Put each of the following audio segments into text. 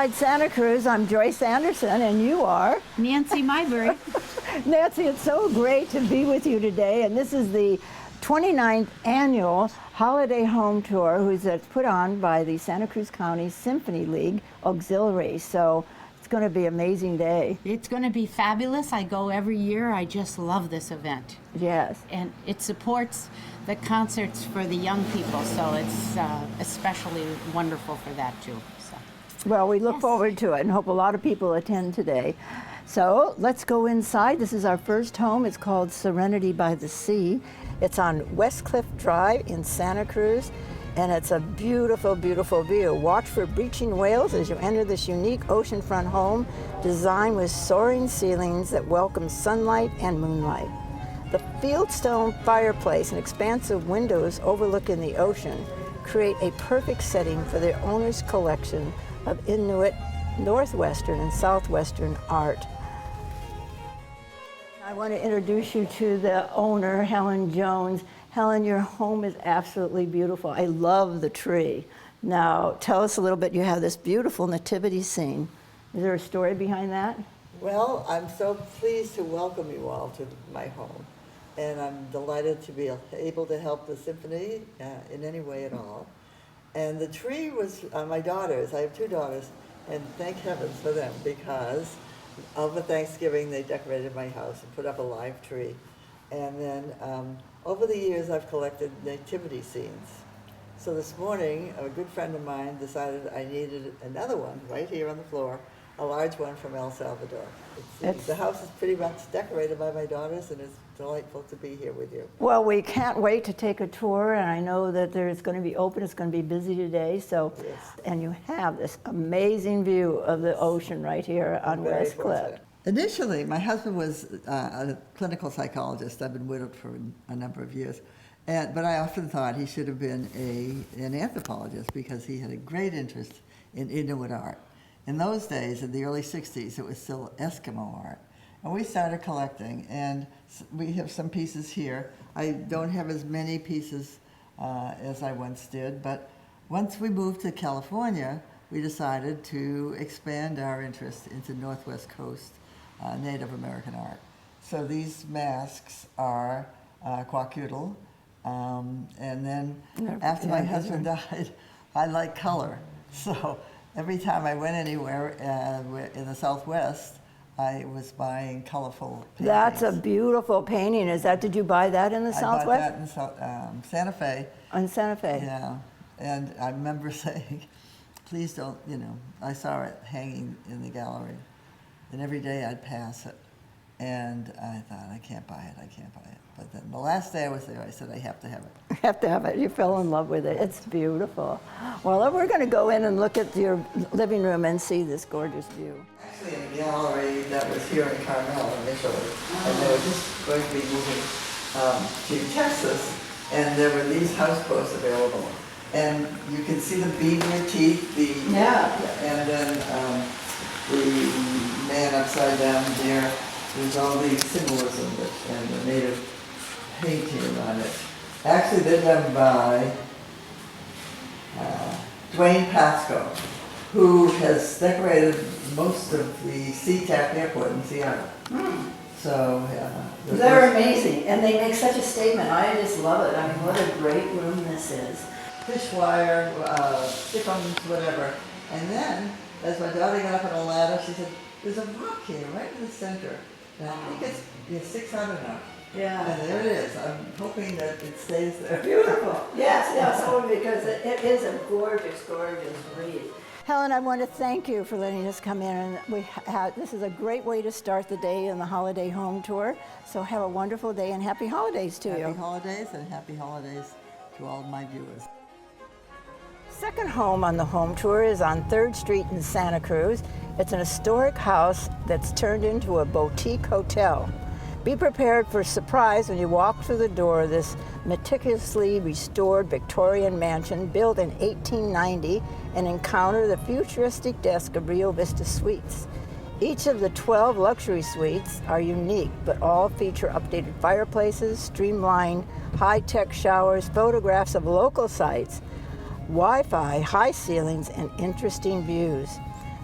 Inside Santa Cruz, I'm Joyce Anderson, and you are? Nancy Myberg. Nancy, it's so great to be with you today, and this is the 29th annual Holiday Home Tour, that's put on by the Santa Cruz County Symphony League Auxiliary. So it's going to be an amazing day. It's going to be fabulous. I go every year. I just love this event. Yes. And it supports the concerts for the young people, so it's especially wonderful for that too. So. Well, we look forward to it and hope a lot of people attend today. So let's go inside. This is our first home. It's called Serenity by the Sea. It's on West Cliff Drive in Santa Cruz, and it's a beautiful, beautiful view. Watch for breaching whales as you enter this unique oceanfront home designed with soaring ceilings that welcome sunlight and moonlight. The fieldstone fireplace and expansive windows overlooking the ocean create a perfect setting for the owner's collection of Inuit, Northwestern, and Southwestern art. I want to introduce you to the owner, Helen Jones. Helen, your home is absolutely beautiful. I love the tree. Now, tell us a little bit. You have this beautiful nativity scene. Is there a story behind that? Well, I'm so pleased to welcome you all to my home. And I'm delighted to be able to help the symphony in any way at all. And the tree was my daughter's. I have two daughters, and thank heavens for them, because over Thanksgiving they decorated my house and put up a live tree. And then over the years I've collected nativity scenes. So this morning a good friend of mine decided I needed another one right here on the floor, a large one from El Salvador. The house is pretty much decorated by my daughters, and it's delightful to be here with you. Well, we can't wait to take a tour, and I know that there's going to be open. It's going to be busy today. So, yes. And you have this amazing view of the ocean right here on West Cliff. Initially, my husband was a clinical psychologist. I've been widowed for a number of years. But I often thought he should have been an anthropologist, because he had a great interest in Inuit art. In those days, in the early 60s, it was still Eskimo art. And we started collecting, and we have some pieces here. I don't have as many pieces as I once did, but once we moved to California, we decided to expand our interest into Northwest Coast Native American art. So these masks are Kwakiutl, and then after my husband died, I like color. So every time I went anywhere in the Southwest, I was buying colorful paintings. That's a beautiful painting. Did you buy that in the Southwest? I bought that in Santa Fe. On Santa Fe. Yeah, and I remember saying, please don't, I saw it hanging in the gallery, and every day I'd pass it, and I thought, I can't buy it. But then the last day I was there, I said, I have to have it. You have to have it. You fell in love with it. It's beautiful. Well, we're going to go in and look at your living room and see this gorgeous view. Actually, in a gallery that was here in Carmel initially, and they were just going to be moving to Texas, and there were these houseboats available. And you can see the beaver teeth, and then the man upside down there. There's all the symbolism and the native painting on it. Actually, they're done by Dwayne Pasco, who has decorated most of the SeaTac Airport in Seattle. So, they're amazing, and they make such a statement. I just love it. I mean, what a great room this is. Fish wire, stick-ons, whatever. And then, as my daughter got up on a ladder, she said, there's a rock here right in the center. And I think it's 600 now. Yeah. And there it is. I'm hoping that it stays there. Beautiful. Yes, because it is a gorgeous, gorgeous wreath. Helen, I want to thank you for letting us come in. And this is a great way to start the day in the Holiday Home Tour. So have a wonderful day and happy holidays to you. Happy holidays, and happy holidays to all of my viewers. Second home on the home tour is on 3rd Street in Santa Cruz. It's an historic house that's turned into a boutique hotel. Be prepared for surprise when you walk through the door of this meticulously restored Victorian mansion built in 1890 and encounter the futuristic desk of Rio Vista Suites. Each of the 12 luxury suites are unique, but all feature updated fireplaces, streamlined high-tech showers, photographs of local sites, Wi-Fi, high ceilings, and interesting views.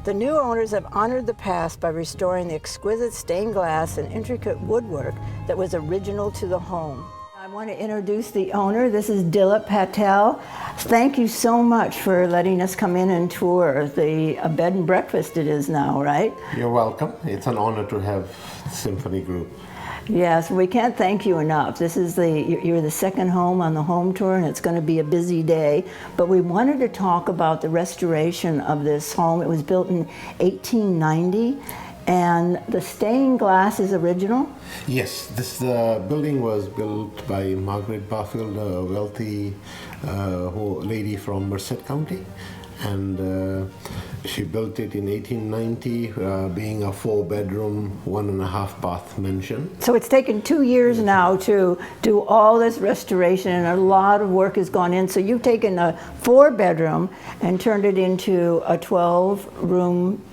The new owners have honored the past by restoring the exquisite stained glass and intricate woodwork that was original to the home. I want to introduce the owner. This is Dilip Patel. Thank you so much for letting us come in and tour the bed and breakfast it is now, right? You're welcome. It's an honor to have Symphony Group. Yes, we can't thank you enough. This is you're the second home on the home tour, and it's going to be a busy day. But we wanted to talk about the restoration of this home. It was built in 1890, and the stained glass is original? Yes, this building was built by Margaret Barfield, a wealthy lady from Merced County. And she built it in 1890, being a 4-bedroom, 1.5 bath mansion. So it's taken 2 years now to do all this restoration, and a lot of work has gone in. So you've taken a 4-bedroom and turned it into a 12-room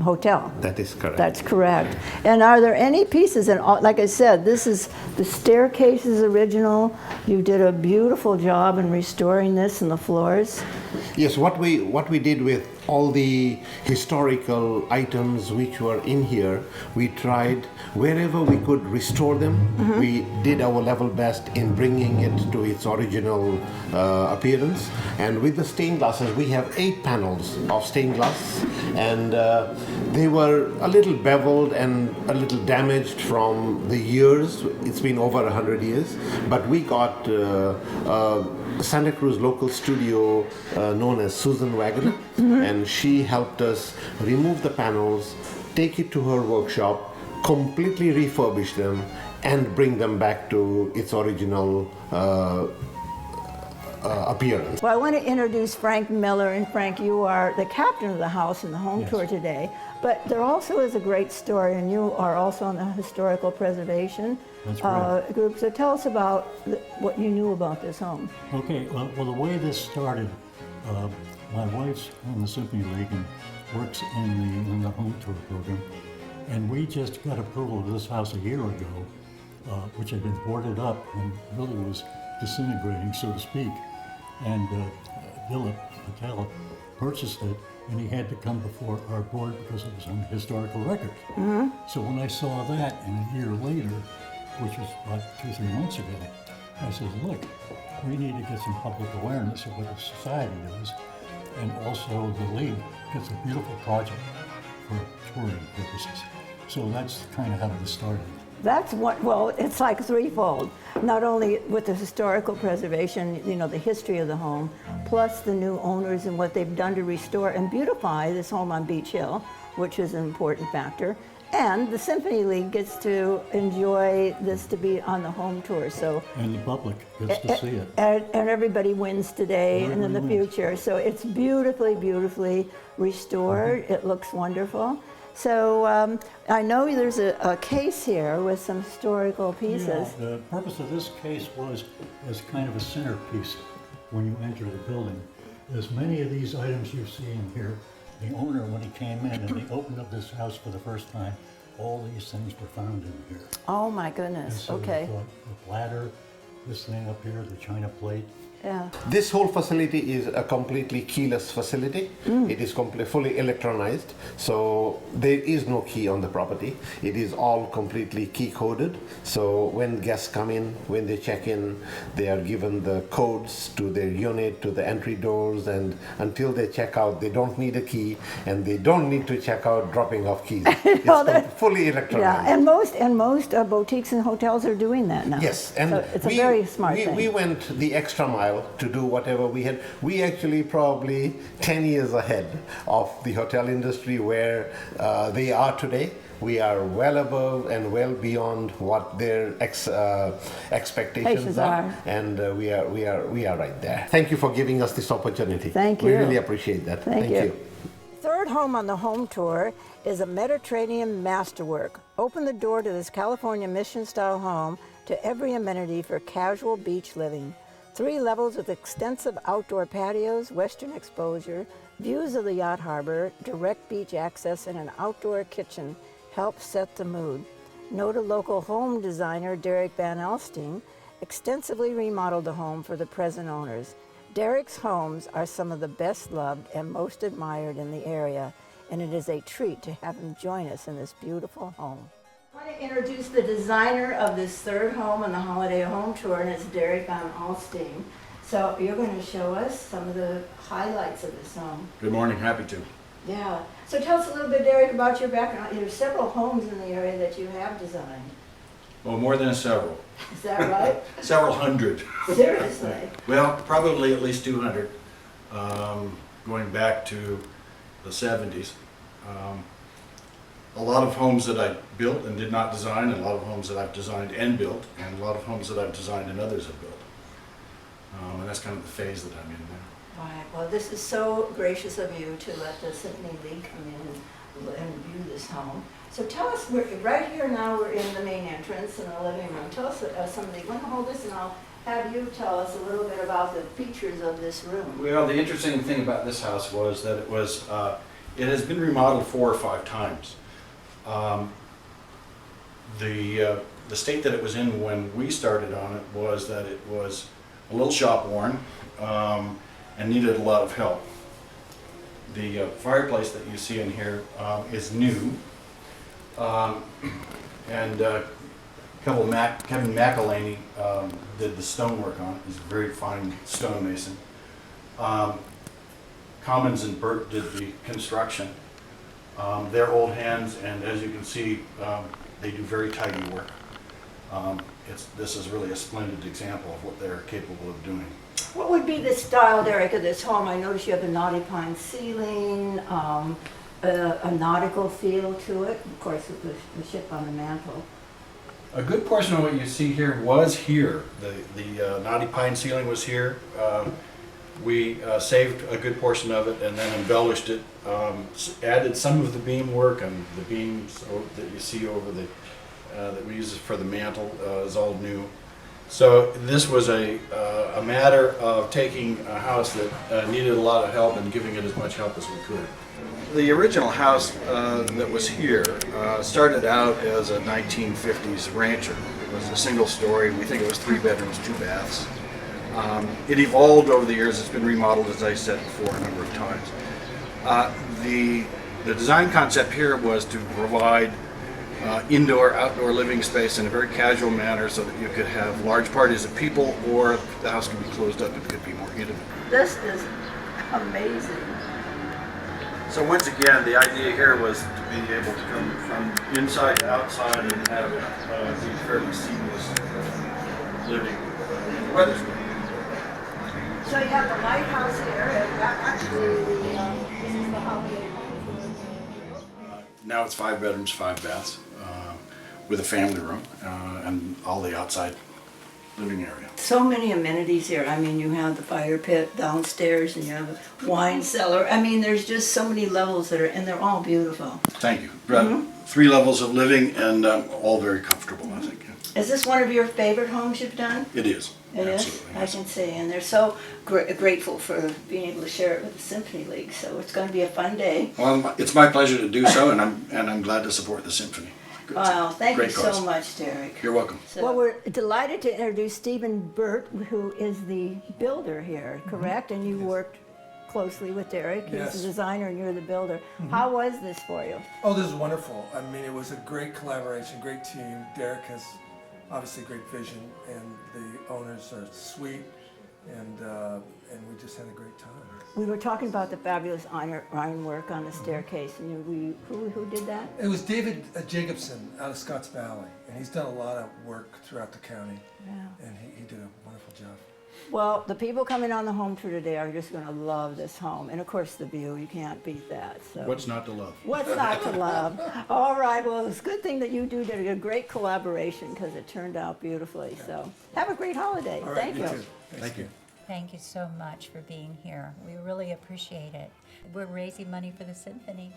hotel. That is correct. That's correct. And are there any pieces, and like I said, this is, the staircase is original. You did a beautiful job in restoring this and the floors. Yes, what we did with all the historical items which were in here, we tried wherever we could restore them. Mm-hmm. We did our level best in bringing it to its original appearance. And with the stained glasses, we have 8 panels of stained glass, and they were a little beveled and a little damaged from the years. It's been over 100 years, but we got Santa Cruz local studio known as Susan Wagner, mm-hmm. and she helped us remove the panels, take it to her workshop, completely refurbish them, and bring them back to its original appearance. Well, I want to introduce Frank Miller, and Frank, you are the captain of the house in the home Yes. tour today, but there also is a great story, and you are also on the historical preservation That's right. group. So tell us about what you knew about this home. Okay, well, the way this started, my wife's on the Symphony League and works in the home tour program, and we just got approval of this house a year ago, which had been boarded up and really was disintegrating, so to speak. And Dilip Patel purchased it, and he had to come before our board because it was on historical record. Mm-hmm. So when I saw that, and a year later, which was about 2-3 months ago, I said, look, we need to get some public awareness of what the society is, and also the league gets a beautiful project for touring purposes. So that's kind of how it started. That's what, well, it's like threefold. Not only with the historical preservation, you know, the history of the home, plus the new owners and what they've done to restore and beautify this home on Beach Hill, which is an important factor. And the Symphony League gets to enjoy this to be on the home tour. So And the public gets to see it. and everybody wins today and in the Everybody wins. future. So it's beautifully, beautifully restored. Mm-hmm. It looks wonderful. So I know there's a case here with some historical pieces. Yeah, the purpose of this case was as kind of a centerpiece when you enter the building. As many of these items you see in here, the owner, when he came in and they opened up this house for the first time, all these things were found in here. Oh my And goodness, so okay. the bladder, this thing up here, the china plate. Yeah. This whole facility is a completely keyless facility. It is fully electronized, so there is no key on the property. It is all completely key coded. So when guests come in, when they check in, they are given the codes to their unit, to the entry doors, and until they check out, they don't need a key, and they don't need to check out dropping off keys. It's fully electronized. Yeah, and most boutiques and hotels are doing that now. Yes, and so it's a very smart thing. We went the extra mile to do whatever we had. We actually probably 10 years ahead of the hotel industry where they are today. We are well above and well beyond what their expectations are, and we are right there. Thank you for giving us this opportunity. Thank We you. really appreciate that. Thank you. Third home on the home tour is a Mediterranean masterwork. Open the door to this California mission-style home to every amenity for casual beach living. 3 levels with extensive outdoor patios, western exposure, views of the yacht harbor, direct beach access, and an outdoor kitchen help set the mood. Noted local home designer Derek Van Alstyne extensively remodeled the home for the present owners. Derek's homes are some of the best loved and most admired in the area. and it is a treat to have him join us in this beautiful home. I want to introduce the designer of this third home on the Holiday Home Tour, and it's Derek Van Alstein. So you're going to show us some of the highlights of this home. Good morning, happy to. Yeah. So tell us a little bit, Derek, about your background. There's several homes in the area that you have designed. Well, more than several. Is that right? Several hundred. Seriously? Well, probably at least 200, going back to the 70s. A lot of homes that I built and did not design, and a lot of homes that I've designed and built, and a lot of homes that I've designed and others have built. And that's kind of the phase that I'm in now. Right. Well, this is so gracious of you to let the Symphony League come in and view this home. So tell us, we're right here now, we're in the main entrance in the living room. Tell us some of the, want to hold this and I'll have you tell us a little bit about the features of this room. Well, the interesting thing about this house was that it has been remodeled 4 or 5 times. The state that it was in when we started on it was that it was a little shop worn and needed a lot of help. The fireplace that you see in here is new, and Kevin McElhaney did the stonework on it. He's a very fine stonemason. Commons and Burt did the construction. They're old hands, and as you can see, they do very tidy work. This is really a splendid example of what they're capable of doing. What would be the style, Derek, of this home? I notice you have a knotty pine ceiling, a nautical feel to it, of course, with the ship on the mantle. A good portion of what you see here was here. The knotty pine ceiling was here. We saved a good portion of it and then embellished it, added some of the beam work, and the beams that you see over that we use for the mantle is all new. So this was a matter of taking a house that needed a lot of help and giving it as much help as we could. The original house that was here started out as a 1950s rancher. It was a single story. We think it was 3 bedrooms, 2 baths. It evolved over the years. It's been remodeled, as I said before, a number of times. The design concept here was to provide indoor, outdoor living space in a very casual manner so that you could have large parties of people, or the house could be closed up and could be more intimate. This is amazing. So once again, the idea here was to be able to come from inside to outside and have it be fairly seamless living in the weather's good. So you have the lighthouse here, and actually this is the Holiday Home. Now it's 5 bedrooms, 5 baths, with a family room and all the outside living area. So many amenities here. I mean, you have the fire pit downstairs, and you have a wine cellar. I mean, there's just so many levels that are, and they're all beautiful. Thank you. 3 levels of living, and all very comfortable, I think. Is this one of your favorite homes you've done? It is. It is? Absolutely. I can see, and they're so grateful for being able to share it with the Symphony League, so it's going to be a fun day. Well, it's my pleasure to do so, and I'm glad to support the Symphony. Wow, thank you Great cause. so much, Derek. You're welcome. Well, we're delighted to introduce Stephen Burt, who is the builder here, correct? And you worked closely with Derek. He's Yes. the designer and you're the builder. How was this for you? Oh, this is wonderful. I mean, it was a great collaboration, great team. Derek has obviously great vision, and the owners are sweet, and we just had a great time. We were talking about the fabulous ironwork on the staircase, and who did that? It was David Jacobson out of Scotts Valley, and he's done a lot of work throughout the county, and he did a wonderful job. Well, the people coming on the home tour today are just going to love this home, and of course the view. You can't beat that. So. What's not to love? What's not to love? All right, well, it's a good thing that you did a great collaboration because it turned out beautifully. So have a great holiday. All right, Thank you. too. Thank you. Thank you so much for being here. We really appreciate it. We're raising money for the Symphony,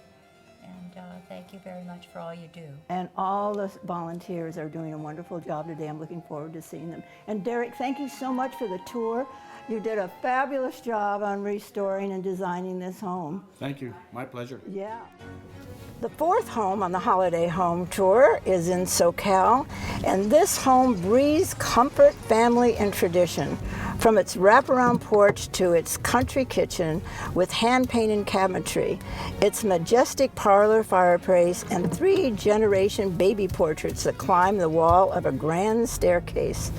and thank you very much for all you do. And all the volunteers are doing a wonderful job today. I'm looking forward to seeing them. And Derek, thank you so much for the tour. You did a fabulous job on restoring and designing this home. Thank you. My pleasure. Yeah. The fourth home on the Holiday Home Tour is in SoCal, and this home breathes comfort, family, and tradition. From its wraparound porch to its country kitchen with hand-painted cabinetry, its majestic parlor fireplace, and 3-generation baby portraits that climb the wall of a grand staircase.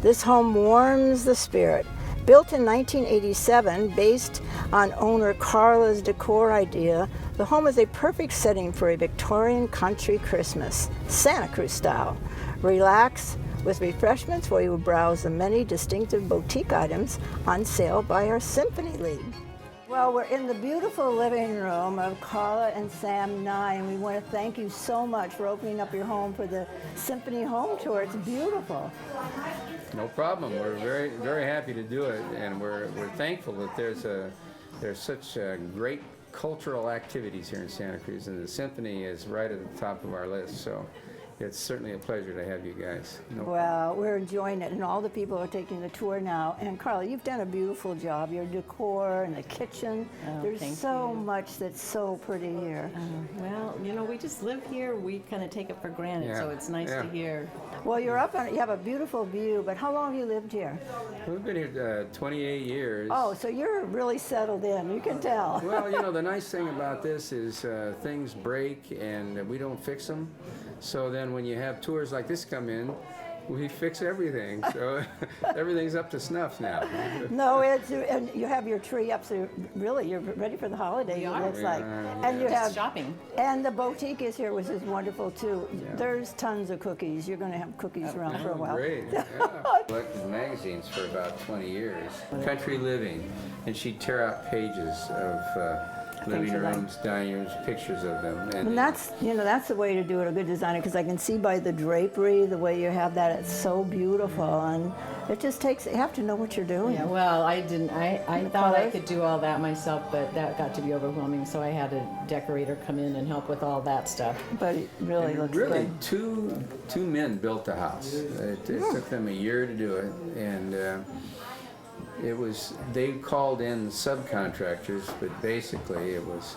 This home warms the spirit. Built in 1987, based on owner Carla's decor idea, the home is a perfect setting for a Victorian country Christmas, Santa Cruz style. Relax with refreshments while you browse the many distinctive boutique items on sale by our Symphony League. Well, we're in the beautiful living room of Carla and Sam Nye, and we want to thank you so much for opening up your home for the Symphony Home Tour. It's beautiful. No problem. We're very, very happy to do it, and we're thankful that there's such great cultural activities here in Santa Cruz, and the Symphony is right at the top of our list. So it's certainly a pleasure to have you guys. Well, we're enjoying it, and all the people are taking the tour now. And Carla, you've done a beautiful job. Your decor and the kitchen. There's so much that's so pretty here. Well, you know, we just live here. We kind of take it for granted, so it's nice to hear. Well, you're up on it. You have a beautiful view, but how long have you lived here? We've been here 28 years. Oh, so you're really settled in. You can tell. Well, you know, the nice thing about this is things break and we don't fix them. So then when you have tours like this come in, we fix everything. So everything's up to snuff now. No, and you have your tree up, so really you're ready for the holidays, it looks like. And you have shopping. And the boutique is here, which is wonderful too. There's tons of cookies. You're going to have cookies around for a while. Great. Yeah. Collected magazines for about 20 years. Country living, and she'd tear out pages of living rooms, dining rooms, pictures of them. And that's, you know, that's the way to do it, a good designer, because I can see by the drapery, the way you have that, it's so beautiful, and it just takes, you have to know what you're doing. Yeah, well, I didn't, I thought I could do all that myself, but that got to be overwhelming, so I had a decorator come in and help with all that stuff. But it really looks really good. two men built the house. It took them a year to do it, and they called in subcontractors, but basically it was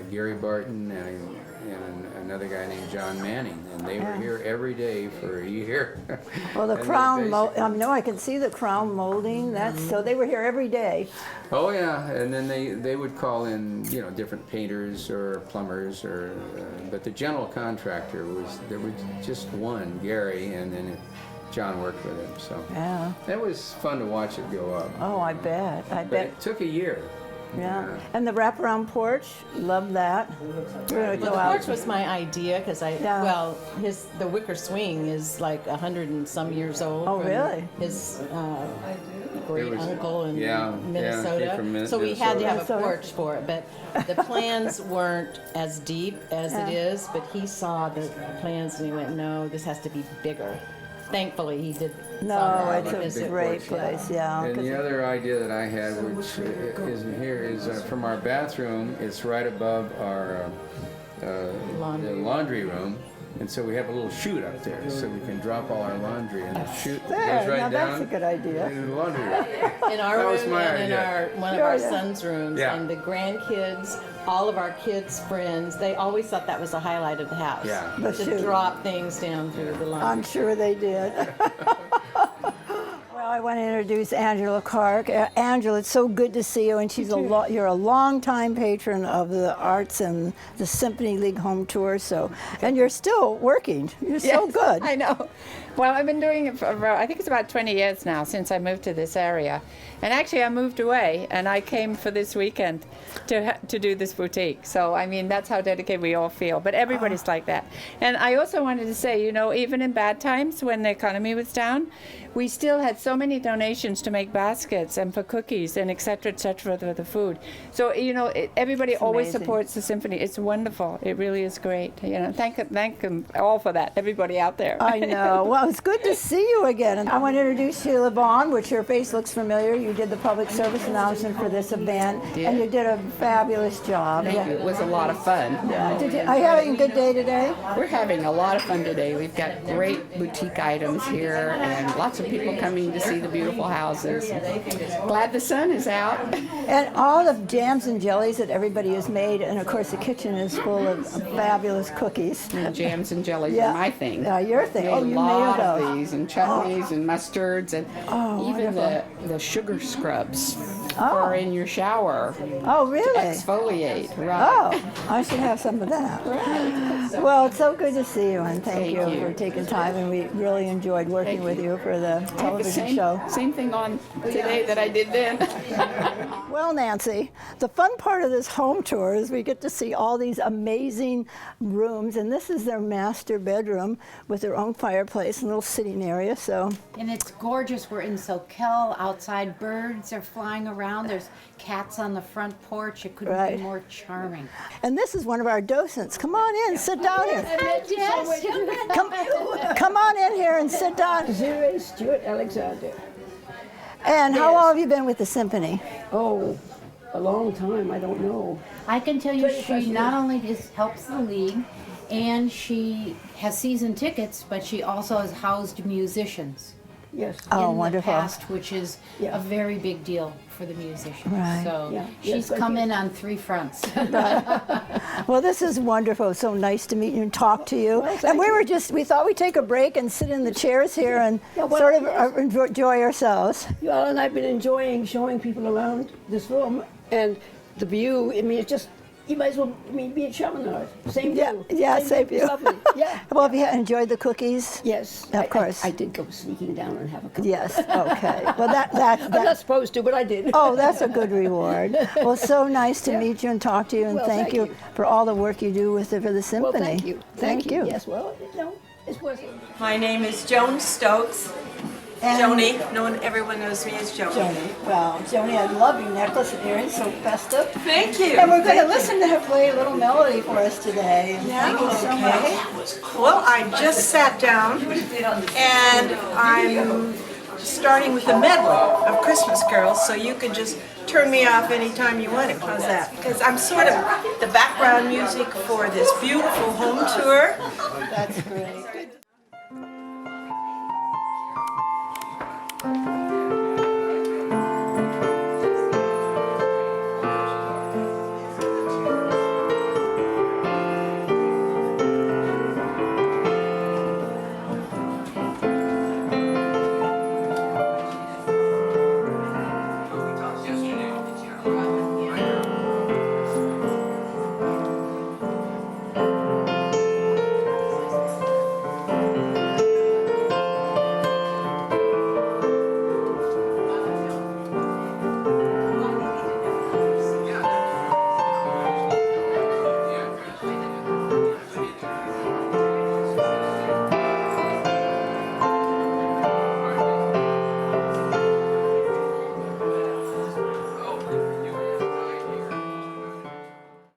Gary Barton and another guy named John Manning, and they were here every day for a year. Well, the crown, no, I can see the crown molding. That's so they were here every day. Oh yeah, and then they would call in, you know, different painters or plumbers, or but the general contractor there was just one, Gary, and then John worked with him, so it was fun to watch it go up. Oh, I bet. But it took a year. Yeah. And the wraparound porch, love that. The porch was my idea because the wicker swing is like 100 and some years old. Oh, really? His great uncle in Minnesota. From so we had to have a porch for it, but the plans weren't as deep as it is. But he saw the plans and he went, "No, this has to be bigger." Thankfully, he did. No, it's a great place, And the other idea that I had, which isn't here, is from our bathroom. It's right above our laundry room, and so we have a little chute up there, so we can drop all our laundry, and the chute goes right now down. That's a good idea. In the laundry room. In our room and in one of our son's rooms, and the grandkids. All of our kids' friends, they always thought that was the highlight of the house. Yeah. To drop things down through the line. I'm sure they did. Well, I want to introduce Angela Clark. Angela, it's so good to see you, and you're a long-time patron of the arts and the Symphony League Home Tour. And you're still working. You're so good. I know. Well, I've been doing it for, I think it's about 20 years now since I moved to this area. And actually, I moved away, and I came for this weekend to do this boutique. So, I mean, that's how dedicated we all feel. But everybody's like that. And I also wanted to say, you know, even in bad times when the economy was down, we still had so many donations to make baskets and for cookies and et cetera, for the food. So, you know, everybody always supports the Symphony. It's wonderful. It really is great. You know, thank them all for that, everybody out there. I know. Well, it's good to see you again. And I want to introduce Sheila Vaughn, which your face looks familiar. You did the public service announcement for this event, and you did a fabulous job. Thank you. It was a lot of fun. Yeah. Are you having a good day today? We're having a lot of fun today. We've got great boutique items here and lots of people coming to see the beautiful houses. Glad the sun is out. And all the jams and jellies that everybody has made, and of course the kitchen is full of fabulous cookies. And jams and jellies Yeah. are my thing. Your thing. Made Oh, a you lot made of those. these, and chutneys and mustards, and even wonderful. the sugar scrubs for in your shower. Oh, really? Exfoliate, right? Oh, I should have some of that. Well, it's so good to see you, and thank you for taking time, and we really enjoyed working with you for the I have the television show. same thing on today that I did then. Well, Nancy, the fun part of this home tour is we get to see all these amazing rooms, and this is their master bedroom with their own fireplace and little sitting area. So, And it's gorgeous. We're in Soquel. Outside birds are flying around. There's cats on the front porch. It couldn't Right. be more charming. and this is one of our docents. Come on in, sit down here. Yes. Come on in here and sit down. Zero Stuart Alexander. And how long have you been with the symphony? Oh, a long time. I don't know. I can tell you 25 she years. not only just helps the league, and she has season tickets, but she also has housed musicians Yes. Oh, in wonderful. the past, which is Yeah. a very big deal for the musicians. Right. So Yeah. she's Yes, I come think- in on 3 fronts. Well, this is wonderful. So nice to meet you and talk to you. Well, and thank we thought we'd take a break and sit in the chairs here and Yeah, well, sort of yes. enjoy ourselves. Well, and I've been enjoying showing people around this room and the view. I mean, it's just, you might as well, be in Chaminade. Same view. Same view. view. Lovely. Yeah. Well, have you enjoyed the cookies? Yes. Of course. I did go sneaking down and have a couple. Yes. Okay. Well, I'm not supposed to, but I did. Oh, that's a good reward. Well, so nice to meet you and talk to you, and Well, thank you for all the work you do with it for the symphony. Well, thank you. Thank you. Yes, well, it's worth it. My name is Joan Stokes. And Joni. Everyone knows me as Joni. Joni. Well, Joni, I love your necklace and earrings, so festive. Thank you. And we're going to Thank you. listen to her play a little melody for us today. And Yeah, thank you so much. Well, I just sat down and I'm starting with a medley of Christmas carols, so you can just turn me off anytime you want it. How's that? Because I'm sort of the background music for this beautiful home tour. That's great.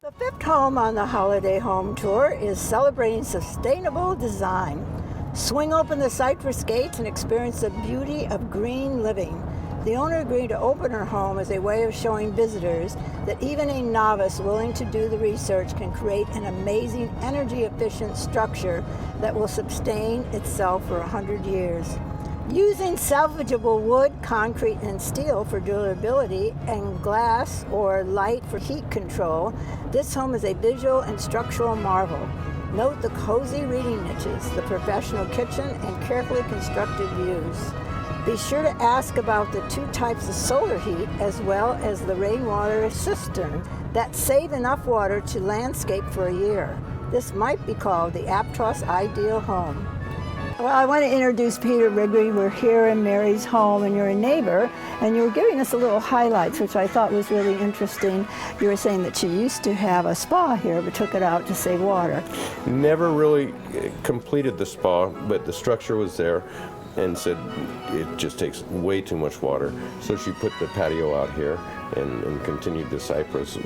The fifth home on the Holiday Home Tour is celebrating sustainable design. Swing open the cypress gates and experience the beauty of green living. The owner agreed to open her home as a way of showing visitors that even a novice willing to do the research can create an amazing energy-efficient structure that will sustain itself for 100 years. Using salvageable wood, concrete, and steel for durability and glass or light for heat control, this home is a visual and structural marvel. Note the cozy reading niches, the professional kitchen, and carefully constructed views. Be sure to ask about the 2 types of solar heat as well as the rainwater cistern that save enough water to landscape for a year. This might be called the Aptos Ideal Home. Well, I want to introduce Peter Wrigley. We're here in Mary's home, and you're a neighbor, and you were giving us a little highlights, which I thought was really interesting. You were saying that she used to have a spa here, but took it out to save water. Never really completed the spa, but the structure was there and said it just takes way too much water. So she put the patio out here and continued the cypress,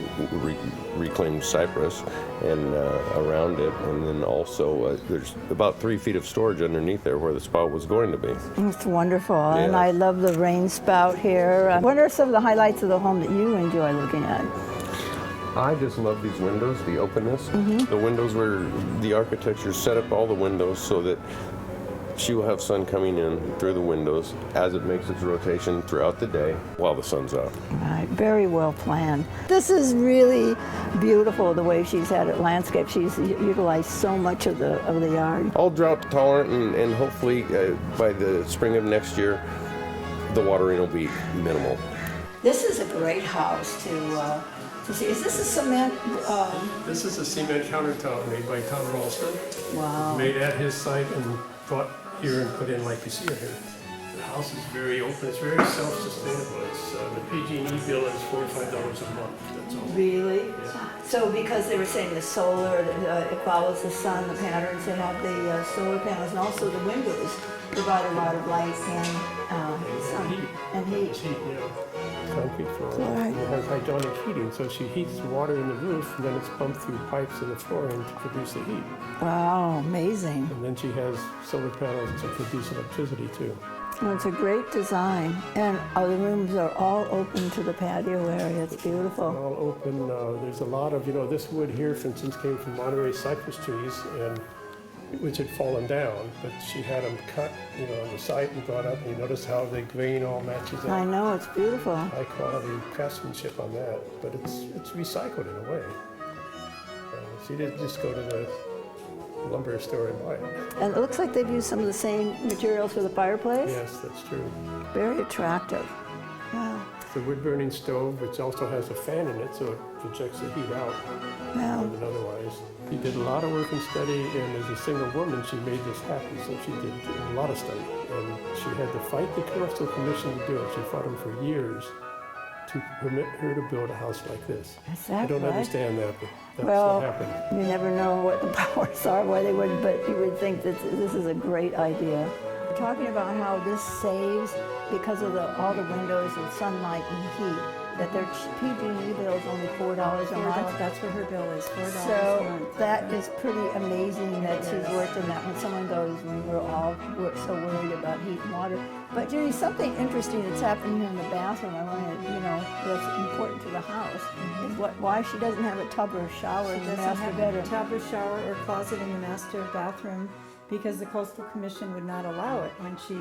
reclaimed cypress and around it. And then also there's about 3 feet of storage underneath there where the spa was going to be. It's wonderful, and Yeah. I love the rain spout here. What are some of the highlights of the home that you enjoy looking at? I just love these windows, the openness. The windows where the architecture set up all the windows so that She will have sun coming in through the windows as it makes its rotation throughout the day while the sun's out. Right, very well planned. This is really beautiful the way she's had it landscaped. She's utilized so much of the yard. All drought tolerant, and hopefully by the spring of next year, the watering will be minimal. This is a great house to see. Is this a cement? This is a cement countertop made by Tom Ralston. Wow. Made at his site and brought here and put in like you see it here. The house is very open. It's very self-sustainable. It's the PG&E bill is $45 a month. That's all. Really? Yeah. So because they were saying the solar, it follows the sun, the patterns, they have the solar panels, and also the windows provide a lot of light and sun and heat. It's heat, yeah. Concrete floor. Right. And it has hydronic heating, so she heats water in the roof, and then it's pumped through pipes in the flooring to produce the heat. Wow, amazing. And then she has solar panels to produce electricity too. Well, it's a great design, and the rooms are all open to the patio area. It's beautiful. All open. There's a lot of, this wood here, for instance, came from Monterey cypress trees, and which had fallen down, but she had them cut, on the site and brought up. And you notice how the grain all matches up. I know, it's beautiful. High quality craftsmanship on that, but it's recycled in a way. She didn't just go to the lumber store and buy it. And it looks like they've used some of the same materials for the fireplace. Yes, that's true. Very attractive. Yeah. It's a wood-burning stove, which also has a fan in it, so it projects the heat out Yeah. more than otherwise. She did a lot of work and study, and as a single woman, she made this happen, so she did a lot of study. And she had to fight the Coastal Commission to do it. She fought them for years to permit her to build a house like this. Is that I don't right? understand that, but that's Well, what happened. you never know what the powers are, why they would, but you would think that this is a great idea. We're talking about how this saves because of all the windows and sunlight and heat, that their PG&E bill is only $4 a month. That's what her bill is, $4 a So month. that is pretty amazing that she's worked in that. When someone goes, we're so worried about heat and water. But Judy, something interesting that's happened here in the bathroom, I want to, that's important to the house, is why she doesn't have a tub or a shower in the master bedroom. Tub or shower or closet in the master bathroom because the Coastal Commission would not allow it when she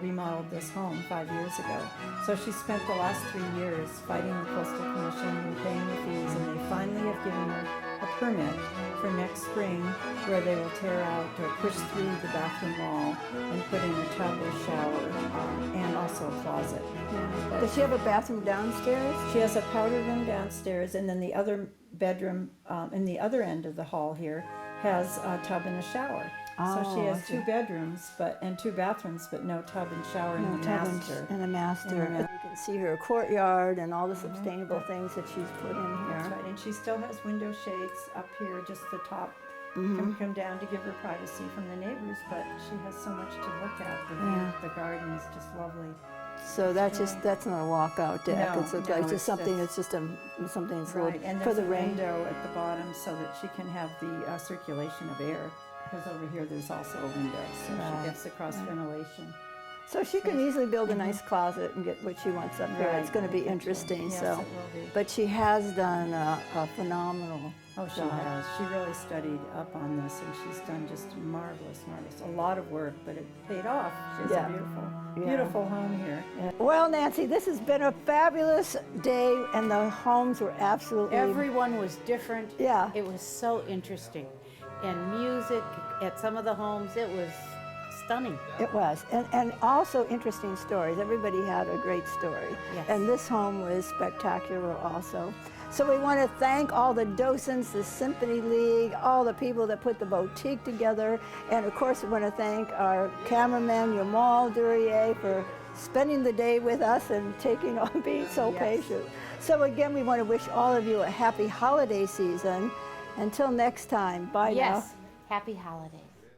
remodeled this home 5 years ago. So she spent the last 3 years fighting the Coastal Commission and paying the fees, and they finally have given her a permit for next spring where they will tear out or push through the bathroom wall and put in a tub or shower and also a closet. Yeah. Does she have a bathroom downstairs? She has a powder room downstairs, and then the other bedroom in the other end of the hall here has a tub and a shower. So she has 2 bedrooms and 2 bathrooms, but no tub and shower in the master. In the master. You can see her courtyard and all the sustainable things that she's put in here. That's right, and she still has window shades up here, just the top can come down to give her privacy from the neighbors, but she has so much to look at. The garden is just lovely. So that's not a walkout deck. No, it's just something. It's just something that's right, and for there's the a rain. window at the bottom so that she can have the circulation of air. Because over here there's also a window, so she gets the cross ventilation. So she can easily build a nice closet and get what she wants up here. It's going to be interesting. Yes, so, it will be. but she has done a phenomenal. Oh, she has. She really studied up on this, and she's done just marvelous. A lot of work, but it paid off. She has a beautiful home here. Yeah. Well, Nancy, this has been a fabulous day, and the homes were absolutely. Everyone was different. Yeah. It was so interesting. And music at some of the homes, it was stunning. It was, and also interesting stories. Everybody had a great story. Yes. And this home was spectacular also. So we want to thank all the docents, the Symphony League, all the people that put the boutique together. And of course, we want to thank our cameraman, Yamal Durier, for spending the day with us and being so patient. So again, we want to wish all of you a happy holiday season. Until next time, bye now. Yes, happy holidays.